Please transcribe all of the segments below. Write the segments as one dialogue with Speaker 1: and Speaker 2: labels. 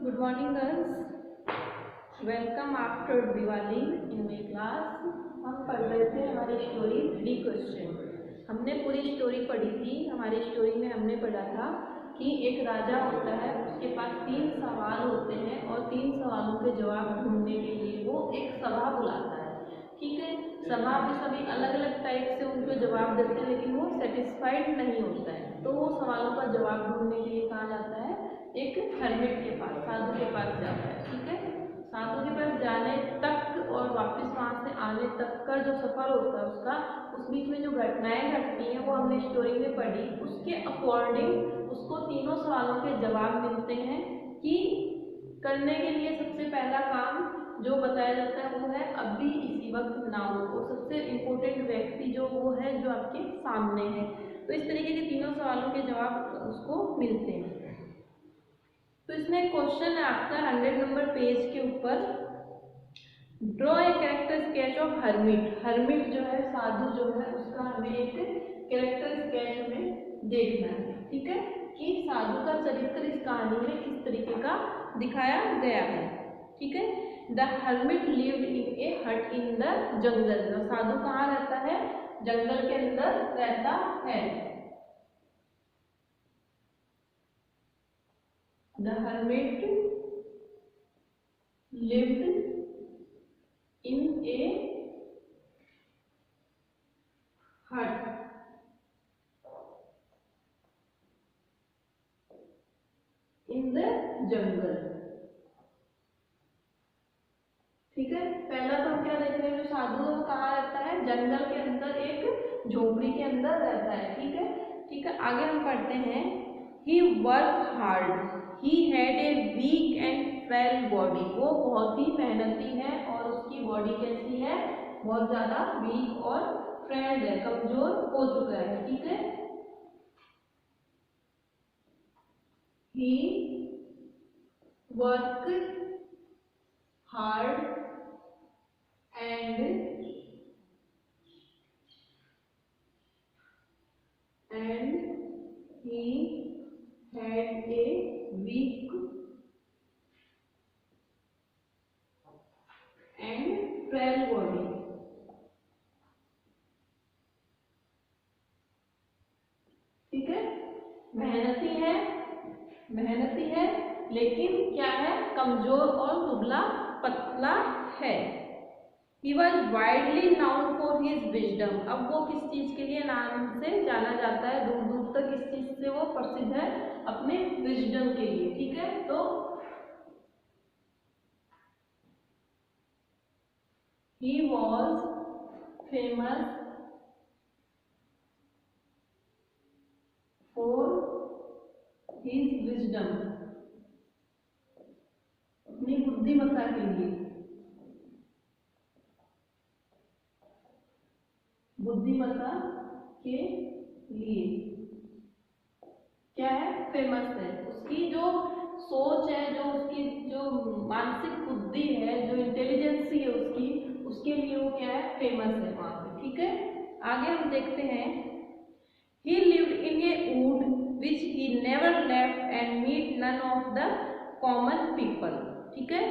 Speaker 1: Good morning girls. Welcome after Diwali in my class. हम पढ़ रहे थे हमारी स्टोरी डी क्वेश्चन। हमने पूरी स्टोरी पढ़ी थी। हमारी स्टोरी में हमने पढ़ा था कि एक राजा होता है, उसके पास 3 सवाल होते हैं और 3 सवालों के जवाब ढूंढने के लिए वो एक सभा बुलाता है। ठीक है, सभा में सभी अलग अलग टाइप से उनको जवाब देते हैं, लेकिन वो सेटिस्फाइड नहीं होता है, तो वो सवालों का जवाब ढूंढने के लिए कहाँ जाता है, एक हर्मिट के पास, साधु के पास जाता है। ठीक है, साधु के पास जाने तक और वापस वहाँ से आने तक का जो सफर होता है उसका, उस बीच में जो घटनाएं घटती हैं वो हमने स्टोरी में पढ़ी। उसके अकॉर्डिंग उसको तीनों सवालों के जवाब मिलते हैं कि करने के लिए सबसे पहला काम जो बताया जाता है वो है अभी इसी वक्त नाउ। और सबसे इम्पोर्टेंट व्यक्ति जो वो है जो आपके सामने है। तो इस तरीके के तीनों सवालों के जवाब उसको मिलते हैं। तो इसमें क्वेश्चन है आपका 100 नंबर पेज के ऊपर, draw a character sketch of hermit. Hermit जो है, साधु जो है, उसका हमें एक कैरेक्टर स्केच हमें देखना है। ठीक है, कि साधु का चरित्र इस कहानी में किस तरीके का दिखाया गया है। ठीक है, द हर्मिट लिव्ड इन ए हट इन द जंगल। साधु कहाँ रहता है, जंगल के अंदर रहता है। The hermit lived in a hut in the jungle। ठीक है, पहला तो हम क्या देख रहे हैं, जो साधु है वो कहाँ रहता है, जंगल के अंदर एक झोपड़ी के अंदर रहता है। ठीक है, ठीक है, आगे हम पढ़ते हैं, he worked hard, he had a weak and frail body। वो बहुत ही मेहनती है और उसकी बॉडी कैसी है, बहुत ज्यादा वीक और फ्रेल है, कमजोर हो चुका है। ठीक है, he worked hard and he had a weak and frail body। ठीक है, मेहनती है लेकिन क्या है, कमजोर और दुबला पतला है। He was widely known for his wisdom। अब वो किस चीज के लिए नाम से जाना जाता है, दूर दूर तक इस चीज से वो प्रसिद्ध है, अपने विजडम के लिए। ठीक है, तो he was famous for his wisdom, अपनी बुद्धिमत्ता के लिए, बुद्धिमत्ता के लिए क्या है, फेमस है। उसकी जो सोच है, जो उसकी जो मानसिक बुद्धि है, जो इंटेलिजेंसी है उसकी, उसके लिए वो क्या है, फेमस है वहां पे। ठीक है, आगे हम देखते हैं, he lived in a wood which he never left and meet none of the common people। ठीक है,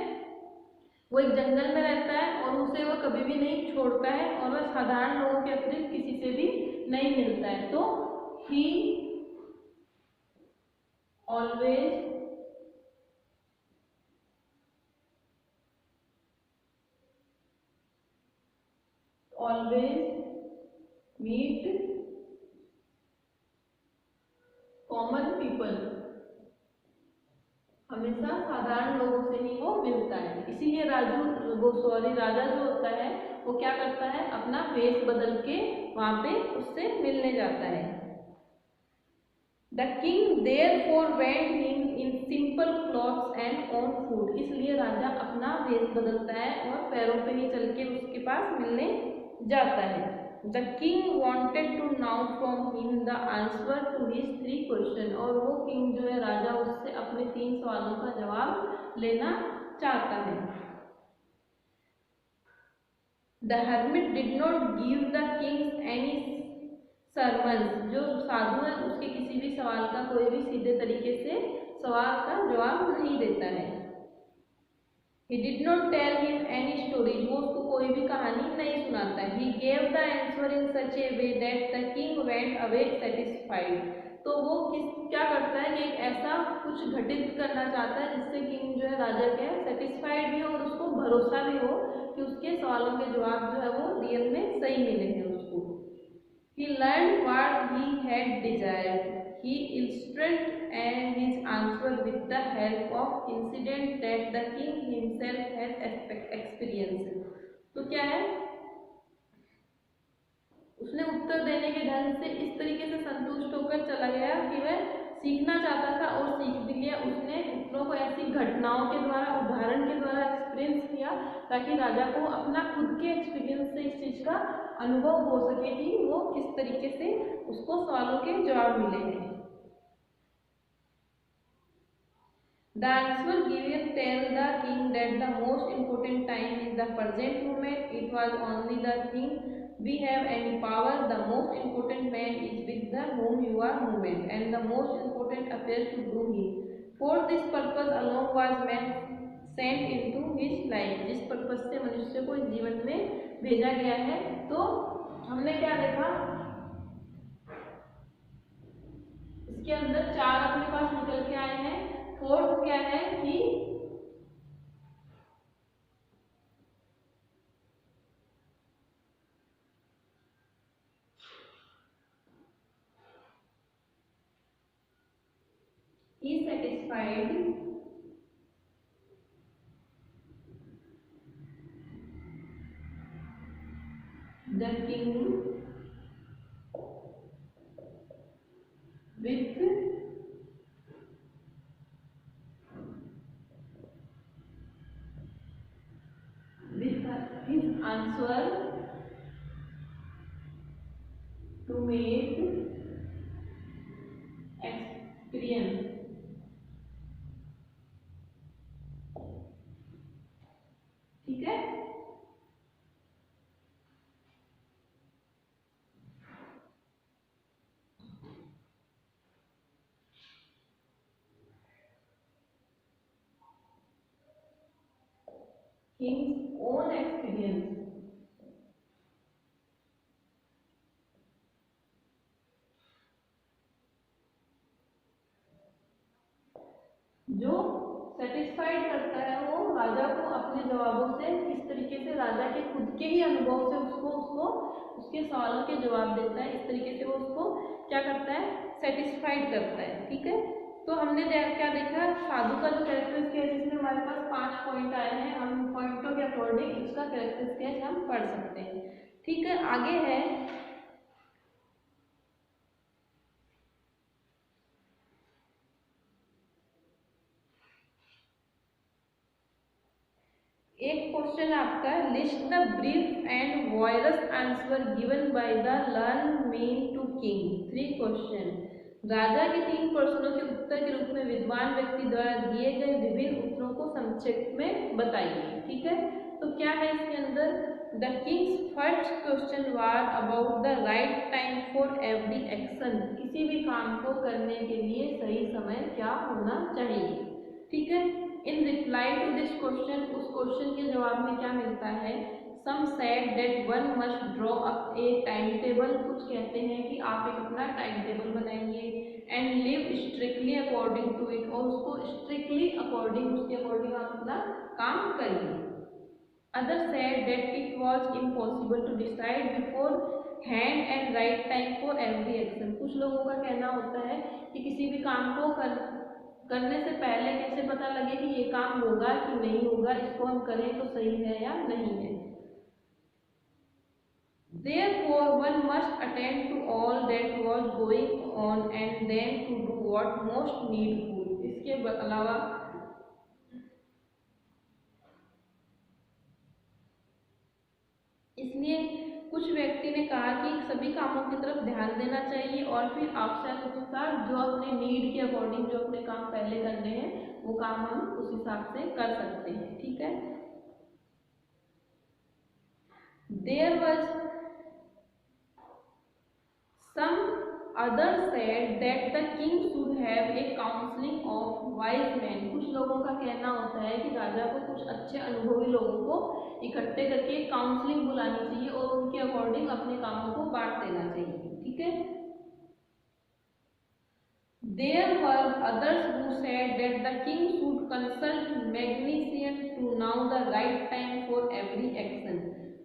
Speaker 1: वो एक जंगल में रहता है और उसे वो कभी भी नहीं छोड़ता है और वह साधारण लोगों के अतिरिक्त किसी से भी नहीं मिलता है। तो he always meet common people। हमेशा साधारण लोगों से ही वो मिलता है। इसीलिए राजा जो होता है वो क्या करता है, अपना वेश बदल के वहां पे उससे मिलने जाता है। The king therefore went him in simple clothes and on foot। इसलिए राजा अपना वेश बदलता है और पैरों पे ही चल के उसके पास मिलने जाता है। The king wanted to know from him the answer to his 3 questions। और वो किंग जो है, राजा, उससे अपने 3 सवालों का जवाब लेना चाहता है। The hermit did not give the king any sermons। जो साधु है उसके किसी भी सवाल का कोई भी सीधे तरीके से सवाल का जवाब नहीं देता है। He did not tell him any stories. वो उसको कोई भी कहानी नहीं सुनाता है. He gave the answer in such a way that the king went away satisfied. तो वो क्या करता है कि एक ऐसा कुछ घटित करना चाहता है जिससे किंग जो है राजा के सेटिस्फाइड भी हो और उसको भरोसा भी हो कि उसके सवालों के जवाब जो है वो रियल में सही मिले हैं उसको. He learned what he had desired. He illustrated and his answer with the help of incident that the king himself has experienced. तो क्या है, उसने उत्तर देने के ढंग से इस तरीके से संतुष्ट होकर चला गया कि वह सीखना चाहता था और सीख भी लिया. उसने उत्तरों को ऐसी घटनाओं के द्वारा, उदाहरण के द्वारा एक्सपीरियंस किया ताकि राजा को अपना खुद के एक्सपीरियंस से इस चीज का अनुभव हो सके कि वो किस तरीके से उसको सवालों के जवाब मिले हैं. The answer given tell the king that the most important time is the present moment. It was only the thing we have any power. The most important man is with the whom you are moving, and the most important affairs to do him. For this purpose alone was man sent into his life. जिस purpose से मनुष्य को इस जीवन में भेजा गया है. तो हमने क्या देखा, इसके अंदर चार अपने पास निकल के आए हैं. फोर्थ क्या है कि he satisfied the king with his answer to make experience. ठीक है. King's own experience. जो सेटिस्फाइड करता है वो राजा को अपने जवाबों से किस तरीके से राजा के खुद के ही अनुभव से उसको उसके सवालों के जवाब देता है. इस तरीके से वो उसको क्या करता है, सेटिस्फाइड करता है. ठीक है. तो हमने क्या देखा, साधु का जो कैरेक्टर स्केच है जिसमें हमारे पास 5 पॉइंट आए हैं. हम पॉइंटों के अकॉर्डिंग इसका कैरेक्टर स्केच हम पढ़ सकते हैं. ठीक है. आगे है एक क्वेश्चन आपका, list the brief and various answer given by the learned men to king. 3 question. राजा के 3 प्रश्नों के उत्तर के रूप में विद्वान व्यक्ति द्वारा दिए गए विभिन्न उत्तरों को संक्षेप में बताइए. ठीक है. तो क्या है इसके अंदर, the Kings first question was about the right time for every action. किसी भी काम को करने के लिए सही समय क्या होना चाहिए. ठीक है. In reply to this question, उस क्वेश्चन के जवाब में क्या मिलता है, some said that one must draw up a time table. कुछ कहते हैं कि आप एक अपना टाइम टेबल बनाइए and live strictly according to it, और उसको स्ट्रिक्टली अकॉर्डिंग, उसके अकॉर्डिंग आप अपना काम करिए. Other said that it was impossible to decide beforehand and right time for every action. कुछ लोगों का कहना होता है कि किसी भी काम को करने से पहले कैसे पता लगे कि ये काम होगा कि नहीं होगा, इसको हम करें तो सही है या नहीं है. Therefore one must attend to all that was going on and then to do what most needful. इसके अलावा इसलिए कुछ व्यक्ति ने कहा कि सभी कामों की तरफ ध्यान देना चाहिए और फिर आवश्यकता जो अपने नीड के अकॉर्डिंग जो अपने काम पहले करने हैं वो काम हम उस हिसाब से कर सकते हैं. ठीक है. There was some others said that the king should have a counseling of wise man, कुछ लोगों का कहना होता है कि राजा को कुछ अच्छे अनुभवी लोगों को इकट्ठे करके काउंसलिंग बुलानी चाहिए और उनके अकॉर्डिंग अपने कामों को बांट देना चाहिए। ठीक है। There were others who said that the king should consult magnificent to know the right time for every action.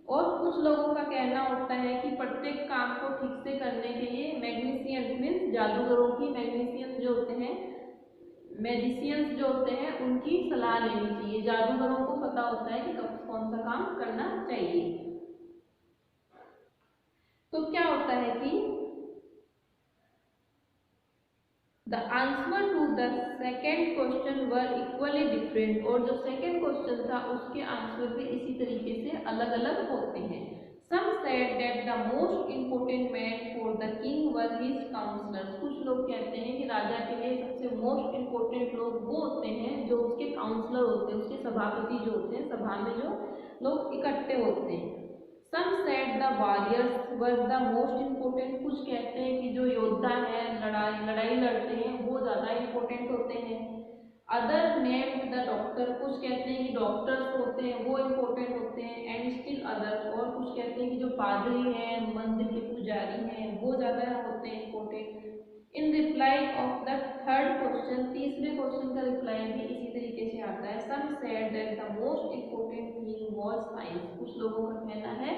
Speaker 1: और कुछ लोगों का कहना होता है कि प्रत्येक काम को ठीक से करने के लिए मैग्नीशियंस मीन्स जादूगरों की, मैग्नीशियंस जो होते हैं, मैजिशियंस जो होते हैं, उनकी सलाह लेनी चाहिए। जादूगरों को पता होता है कि कब कौन सा काम करना चाहिए। तो क्या होता है कि The answer to the second question were equally different, और जो सेकेंड क्वेश्चन था उसके आंसर भी इसी तरीके से अलग अलग होते हैं। Some said that the most important man for the king were his counselors. कुछ लोग कहते हैं कि राजा के लिए सबसे मोस्ट इम्पोर्टेंट लोग वो होते हैं जो उसके काउंसलर होते हैं, उसके सभापति जो होते हैं, सभा में जो लोग इकट्ठे होते हैं। Some said the warriors were the most important. कुछ कहते हैं कि जो योद्धा हैं, लड़ाई लड़ते हैं, वो ज़्यादा इम्पोर्टेंट होते हैं। Other named the doctor. कुछ कहते हैं कि डॉक्टर्स होते हैं वो इम्पोर्टेंट होते हैं। And still others. और कुछ कहते हैं कि जो पादरी हैं, मंदिर के पुजारी हैं, वो ज़्यादा होते हैं important. In reply of the third question, तीसरे क्वेश्चन का रिप्लाई भी इसी तरीके से आता है। Some said that the most important thing was science. कुछ लोगों का कहना है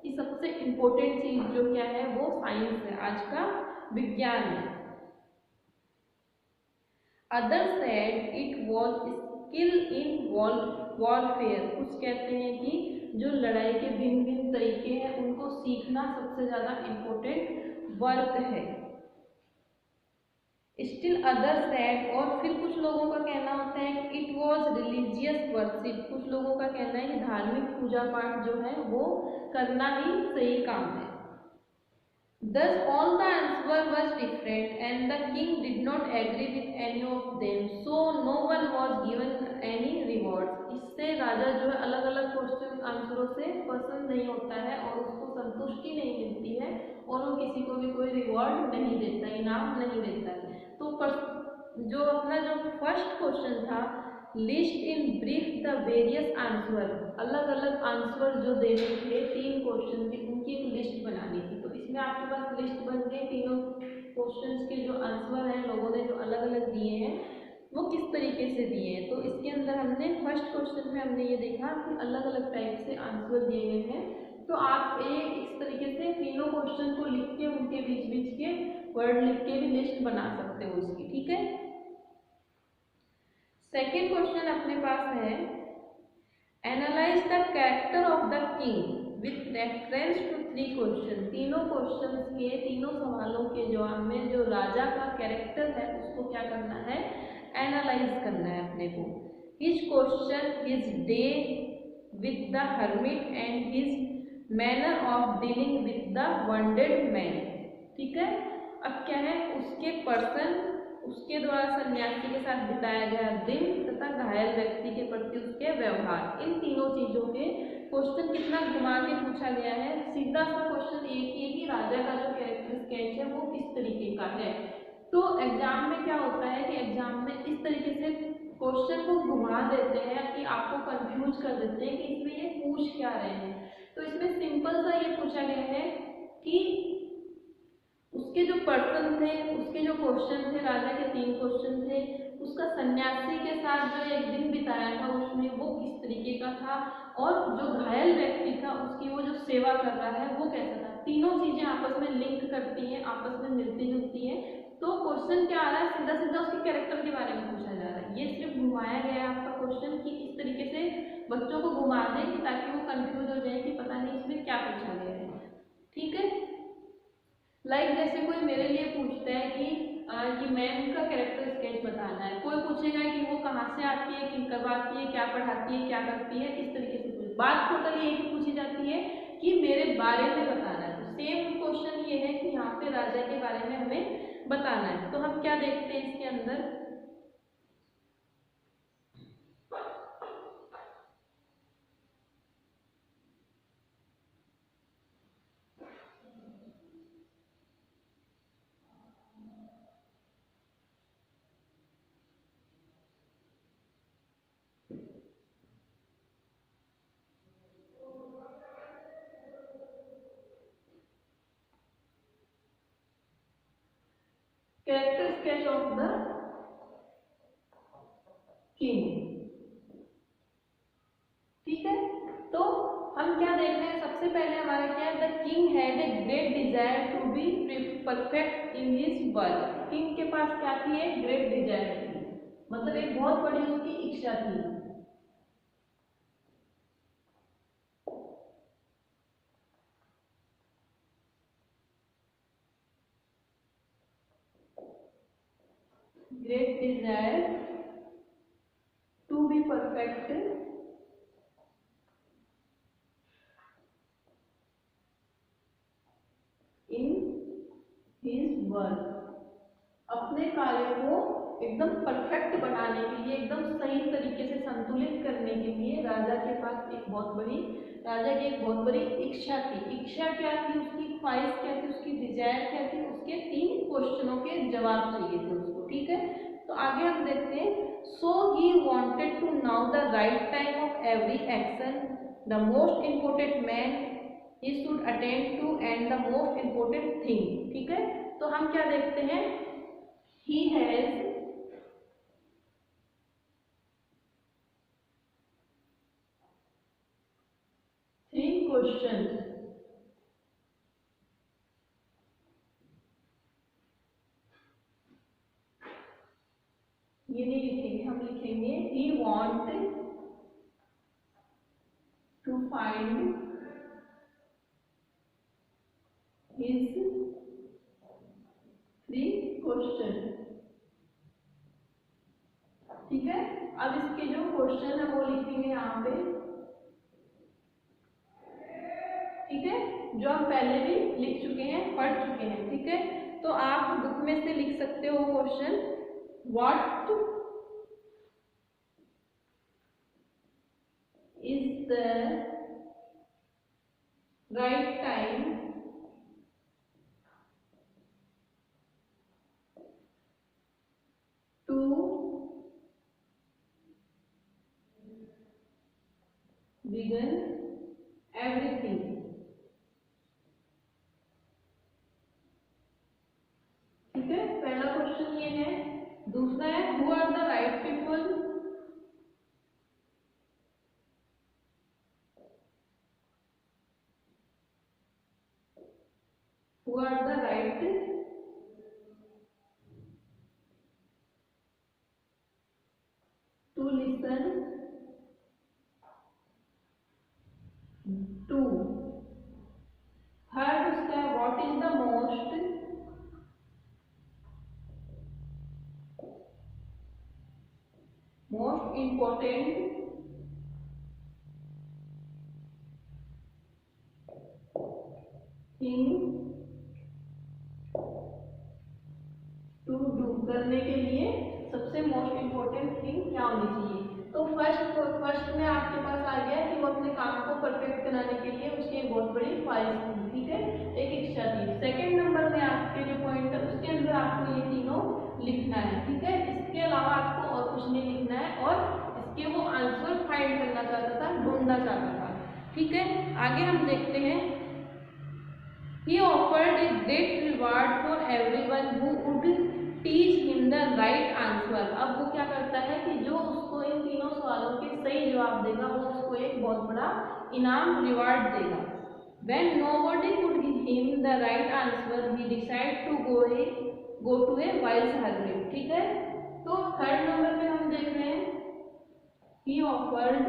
Speaker 1: कि सबसे इम्पोर्टेंट चीज जो क्या है वो साइंस है, आज का विज्ञान है। Other said it was skill in warfare. कुछ कहते हैं कि जो लड़ाई के भिन्न भिन्न तरीके हैं उनको सीखना सबसे ज्यादा इम्पोर्टेंट वर्क है। स्टिल अदर सेड, और फिर कुछ लोगों का कहना होता है कि इट वॉज रिलीजियस वर्शिप। कुछ लोगों का कहना है कि धार्मिक पूजा पाठ जो है वो करना ही सही काम है। Thus all the answer was different and the king did not agree with any of them, so no one was given any rewards. इससे राजा जो है अलग अलग क्वेश्चन आंसरों से पसंद नहीं होता है और उसको संतुष्टि नहीं मिलती है और वो किसी को भी कोई रिवॉर्ड नहीं देता, इनाम नहीं देता है। तो जो अपना जो फर्स्ट क्वेश्चन था, list in brief the various answer, अलग अलग आंसर जो देने थे तीन क्वेश्चन के, उनकी एक लिस्ट बनानी थी। तो इसमें आपके पास लिस्ट बन गई, तीनों क्वेश्चंस के जो आंसर हैं लोगों ने जो अलग अलग दिए हैं वो किस तरीके से दिए हैं। तो इसके अंदर हमने फर्स्ट क्वेश्चन में हमने ये देखा कि अलग अलग टाइप से आंसर दिए गए हैं। तो आप इस तरीके से तीनों क्वेश्चन को लिख के उनके बीच बीच के वर्ड लिख के भी लिस्ट बना सकते हो इसकी। ठीक है। सेकेंड क्वेश्चन अपने पास है, analyse the character of the king with reference to three question. तीनों क्वेश्चंस के, तीनों सवालों के जवाब में जो राजा का कैरेक्टर है उसको क्या करना है, एनालाइज करना है अपने को। His question, his day with the hermit and his manner of dealing with the wounded man. ठीक है। अब क्या है, उसके पर्सन, उसके द्वारा सन्यासी के साथ बिताया गया दिन तथा घायल व्यक्ति के प्रति उसके व्यवहार, इन तीनों चीजों के क्वेश्चन कितना घुमा के पूछा गया है। सीधा सा क्वेश्चन एक ही है कि राजा का जो कैरेक्टर स्केच है वो किस तरीके का है। तो एग्जाम में क्या होता है कि एग्जाम में इस तरीके से क्वेश्चन को घुमा देते हैं कि आपको कंफ्यूज कर देते हैं कि इसमें ये पूछ क्या रहे हैं। तो इसमें सिंपल सा ये पूछा गया है कि उसके जो पर्सन थे, उसके जो क्वेश्चन थे, राजा के तीन क्वेश्चन थे, उसका सन्यासी के साथ जो एक दिन बिताया था उसमें वो किस तरीके का था, और जो घायल व्यक्ति था उसकी वो जो सेवा कर रहा है वो कैसा था। तीनों चीजें आपस में लिंक करती हैं, आपस में मिलती जुलती हैं। तो क्वेश्चन क्या आ रहा है, सीधा सीधा उसके कैरेक्टर के बारे में पूछा जा रहा है। ये सिर्फ घुमाया गया है आपका क्वेश्चन कि इस तरीके से बच्चों को घुमा दें ताकि वो कंफ्यूज हो जाए कि पता नहीं इसमें क्या पूछा गया है। ठीक है। लाइक जैसे कोई मेरे लिए पूछता है कि मैम का कैरेक्टर स्केच बताना है, कोई पूछेगा कि वो कहाँ से आती है, किन कब आती है, क्या पढ़ाती है, क्या करती है, इस तरीके से पूछ, बात टोटली एक ही पूछी जाती है कि मेरे बारे में बताना है। तो सेम क्वेश्चन ये है कि यहाँ पे राजा के बारे में हमें बताना है। तो हम क्या देखते हैं इसके अंदर, character sketch of the king. ठीक है, तो हम क्या देख रहे हैं, सबसे पहले हमारा क्या है, the king had a great desire to be perfect in his work. King के पास क्या थी, एक ग्रेट डिजायर थी, मतलब एक बहुत बड़ी उसकी इच्छा थी। Great desire to be perfect in his work. अपने कार्य को एकदम परफेक्ट बनाने के लिए, एकदम सही तरीके से संतुलित करने के लिए राजा के पास राजा की एक बहुत बड़ी इच्छा थी। इच्छा क्या थी उसकी, ख्वाहिश क्या थी उसकी, डिजायर क्या थी उसके, 3 क्वेश्चनों के जवाब चाहिए थे उसको। ठीक है, तो आगे हम देखते हैं। So he wanted to know the right time of every action, the most important man he should attend to and the most important thing। ठीक है, तो हम क्या देखते हैं, he has 3 questions। ये नहीं लिखेंगे, हम लिखेंगे he want to find his 3 question। ठीक है, अब इसके जो क्वेश्चन है वो लिखेंगे यहाँ पे। ठीक है, जो हम पहले भी लिख चुके हैं, पढ़ चुके हैं। ठीक है, तो आप बुक में से लिख सकते हो question, what is the right time to begin everything. ठीक है, पहला क्वेश्चन ये है। दूसरा है, who are the right people, who are the right to listen to. Third उसका है, what is the most important thing to do. करने के लिए सबसे मोस्ट इंपॉर्टेंट थिंग क्या होनी चाहिए। तो फर्स्ट में आपके पास आ गया कि वो अपने काम को परफेक्ट कराने के लिए उसकी एक बहुत बड़ी ख्वाहिश थी। ठीक है, एक इच्छा थी। सेकंड नंबर में आपके जो पॉइंट है उसके अंदर आपको ये तीनों लिखना है। ठीक है, इसके अलावा आपको और कुछ नहीं लिखना है, और इसके वो आंसर फाइंड करना चाहता था, ढूंढना चाहता था। ठीक है, आगे हम देखते हैं। He offered a great reward for everyone who would teach him the right answer। अब वो क्या करता है कि जो उसको इन तीनों सवालों के सही जवाब देगा वो उसको एक बहुत बड़ा इनाम, रिवार्ड देगा। When nobody could give him the right answer, he decided to go to a wise hermit। ठीक है, तो थर्ड नंबर पे हम देख रहे हैं, he offered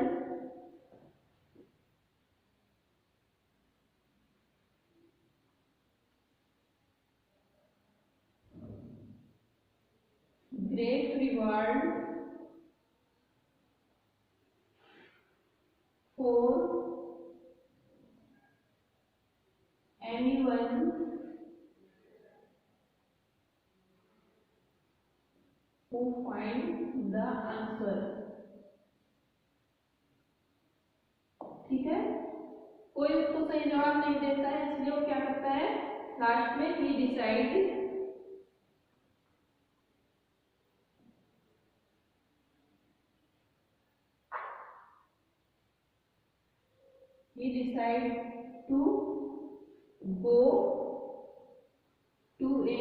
Speaker 1: great reward for anyone who find the answer। ठीक है, कोई उसको सही जवाब नहीं देता है, इसलिए वो क्या करता है, लास्ट में ही decide to go to a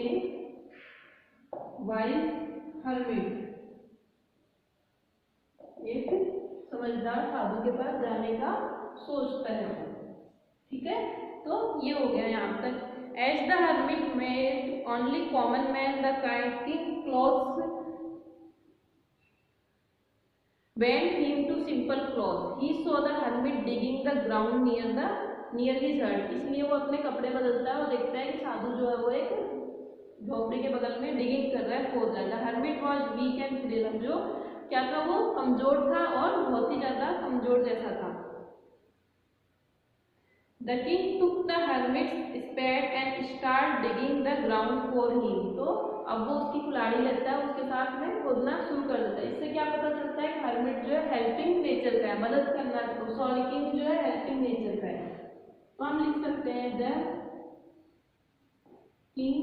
Speaker 1: wise hermit, एक समझदार साधु के पास जाने का सोचता है। ठीक है, तो ये हो गया यहाँ तक। As the hermit made only common man the kind clothes went him to simple clothes. He saw the hermit digging the ground near his hut. इसलिए वो अपने कपड़े बदलता है और देखता है कि साधु जो है वो एक झोपड़ी के बगल में डिगिंग कर रहा है, खोद रहा है। The hermit was weak and frail, जो क्या था, वो कमजोर था और बहुत ही ज्यादा कमजोर जैसा था। The king took the hermit's spade and started digging the ground for him. तो अब वो उसकी कुल्हाड़ी लेता है, उसके साथ में खोदना शुरू कर देता है। इससे क्या पता चलता है कि हर्मिट जो है हेल्पिंग नेचर का है, मदद करना, सॉरी किंग जो है हेल्पिंग नेचर का है। तो हम लिख सकते हैं the king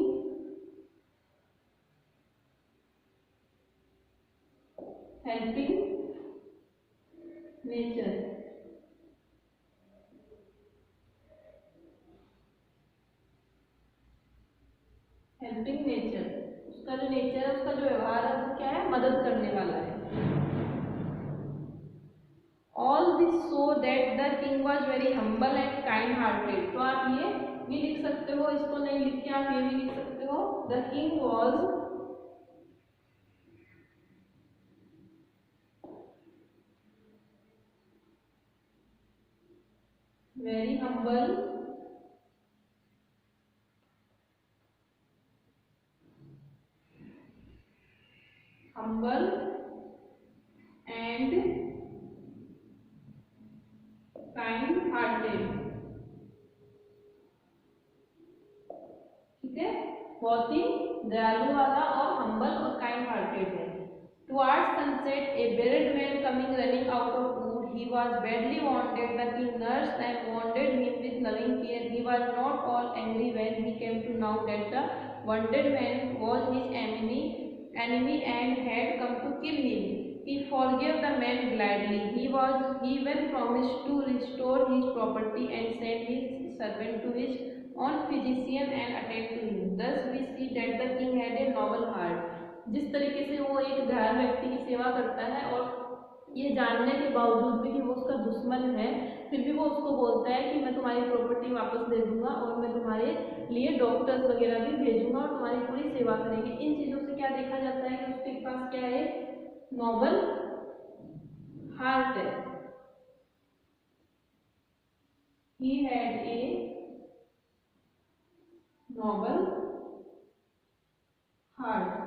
Speaker 1: helping nature. Helping nature, उसका जो नेचर है, उसका जो व्यवहार है वो क्या है, मदद करने वाला है। All this so that the king was very humble and kind hearted. तो आप ये भी लिख सकते हो, इसको नहीं लिख के आप ये भी लिख सकते हो, the king was very humble and kind hearted। ठीक है, बहुत ही दयालु वाला और हम्बल और काइंड हार्टेड है। Towards sunset, a buried man coming running out of wood, he was badly wounded. The king nursed and wounded him with loving care. He was not all angry when he came to know that the wounded man was his enemy and had come to kill him. He forgave the man gladly. He even promised to restore his property and send his servant to his own physician and attend to him. Thus we see that the king had a noble heart. जिस तरीके से वो एक दयालु व्यक्ति की सेवा करता है और ये जानने के बावजूद भी कि वो उसका दुश्मन है, फिर भी वो उसको बोलता है कि मैं तुम्हारी प्रॉपर्टी वापस दे दूंगा और मैं तुम्हारे लिए डॉक्टर्स वगैरह भी भेजूंगा और तुम्हारी पूरी सेवा करेंगे। इन चीज़ों से क्या देखा जाता है कि उसके पास क्या है, नोबल हार्ट है। He had a noble heart।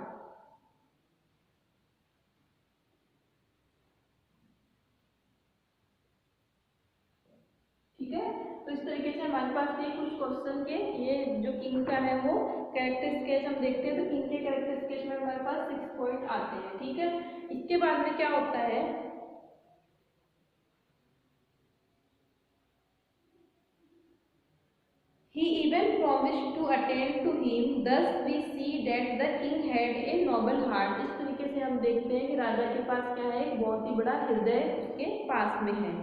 Speaker 1: ठीक है, तो इस तरीके से हमारे पास थे कुछ क्वेश्चन के। ये जो किंग का है वो कैरेक्टर स्केच हम देखते हैं, तो किंग के कैरेक्टर स्केच में हमारे पास 6 पॉइंट आते हैं। ठीक है, इसके बाद में क्या होता है, he even promised to attend to him। Thus we see that the king had a noble heart। इस तरीके से हम देखते हैं कि राजा के पास क्या है, एक बहुत ही बड़ा हृदय उसके पास में है।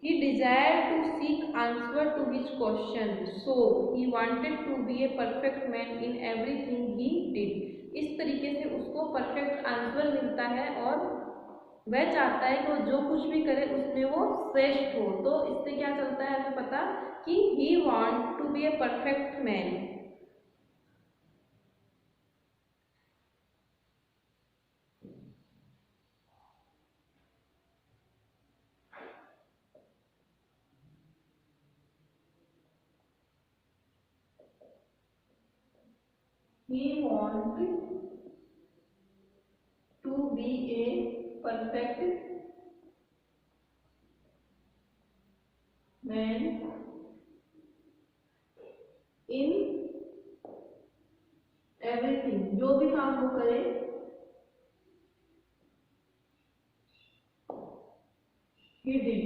Speaker 1: He desired to seek answer to his question, so he wanted to be a perfect man in everything he did। इस तरीके से उसको परफेक्ट आंसर मिलता है और वह चाहता है कि वो जो कुछ भी करे उसमें वो श्रेष्ठ हो। तो इससे क्या चलता है हमें पता कि he want to be a perfect man। He want to be a perfect man in everything। जो भी काम वो करे he did।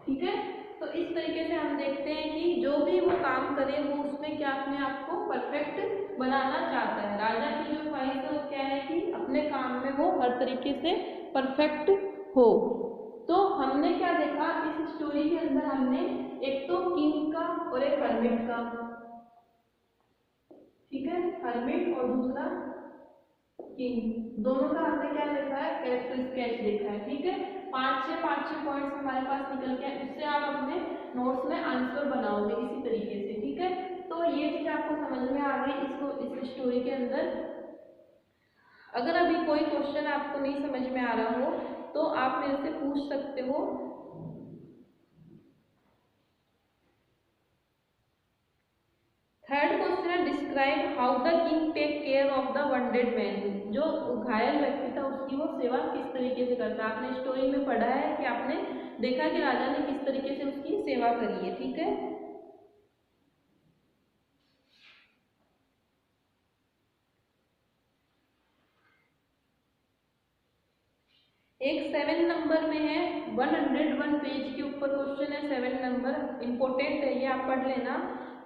Speaker 1: ठीक है, तो इस तरीके से हम देखते हैं कि जो भी वो काम करे वो उसमें क्या अपने आप को परफेक्ट बनाना चाहता है। राजा की जो ख्वाहिश है वो क्या है कि अपने काम में वो हर तरीके से परफेक्ट हो। तो हमने क्या देखा इस स्टोरी के अंदर, हमने एक तो किंग का और एक हर्मिट का। ठीक है, हर्मिट और दूसरा किंग, दोनों का हमने क्या देखा है, कैरेक्टर स्केच देखा है। ठीक है, 5-6 पॉइंट्स हमारे पास निकल के, उससे आप अपने नोट्स में आंसर बनाओगे इसी तरीके से। ठीक है, तो ये चीज आपको समझ में आ गई इसको इस स्टोरी के अंदर। अगर अभी कोई क्वेश्चन आपको नहीं समझ में आ रहा हो तो आप मेरे से पूछ सकते हो। थर्ड क्वेश्चन है, describe how the king take care of the wounded man. जो घायल व्यक्ति था उसकी वो सेवा किस तरीके से करता है। आपने स्टोरी में पढ़ा है कि आपने देखा कि राजा ने किस तरीके से उसकी सेवा करी है। ठीक है, एक 7 नंबर में है, 101 पेज के ऊपर क्वेश्चन है, 7 नंबर इंपॉर्टेंट है, ये आप पढ़ लेना।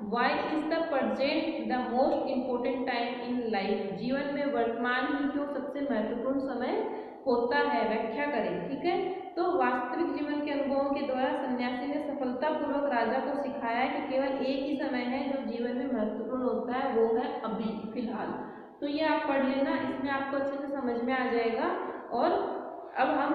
Speaker 1: Why is the present the most important time in life. जीवन में वर्तमान ही क्यों सबसे महत्वपूर्ण समय होता है, व्याख्या करें। ठीक है, तो वास्तविक जीवन के अनुभवों के द्वारा सन्यासी ने सफलतापूर्वक राजा को सिखाया है कि केवल एक ही समय है जो जीवन में महत्वपूर्ण होता है, वो है अभी, फिलहाल। तो ये आप पढ़ लेना, इसमें आपको अच्छे से समझ में आ जाएगा। और अब हम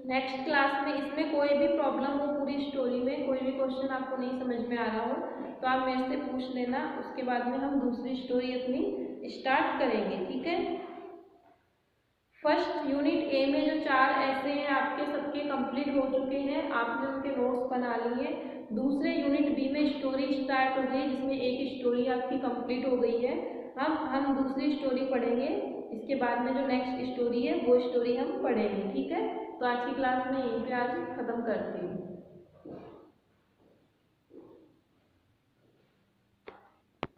Speaker 1: नेक्स्ट क्लास में, इसमें कोई भी प्रॉब्लम हो, पूरी स्टोरी में कोई भी क्वेश्चन आपको नहीं समझ में आ रहा हो तो आप मेरे से पूछ लेना। उसके बाद में हम दूसरी स्टोरी अपनी स्टार्ट करेंगे। ठीक है, फर्स्ट यूनिट ए में जो 4 ऐसे हैं आपके सबके कंप्लीट हो चुके हैं, आपने उनके नोट्स बना लिए। दूसरे यूनिट बी में स्टोरी स्टार्ट हो गई जिसमें एक स्टोरी आपकी कंप्लीट हो गई है। हम दूसरी स्टोरी पढ़ेंगे, इसके बाद में जो नेक्स्ट स्टोरी है वो स्टोरी हम पढ़ेंगे। ठीक है, तो आज की क्लास में यहीं पे आज खत्म करती हूँ।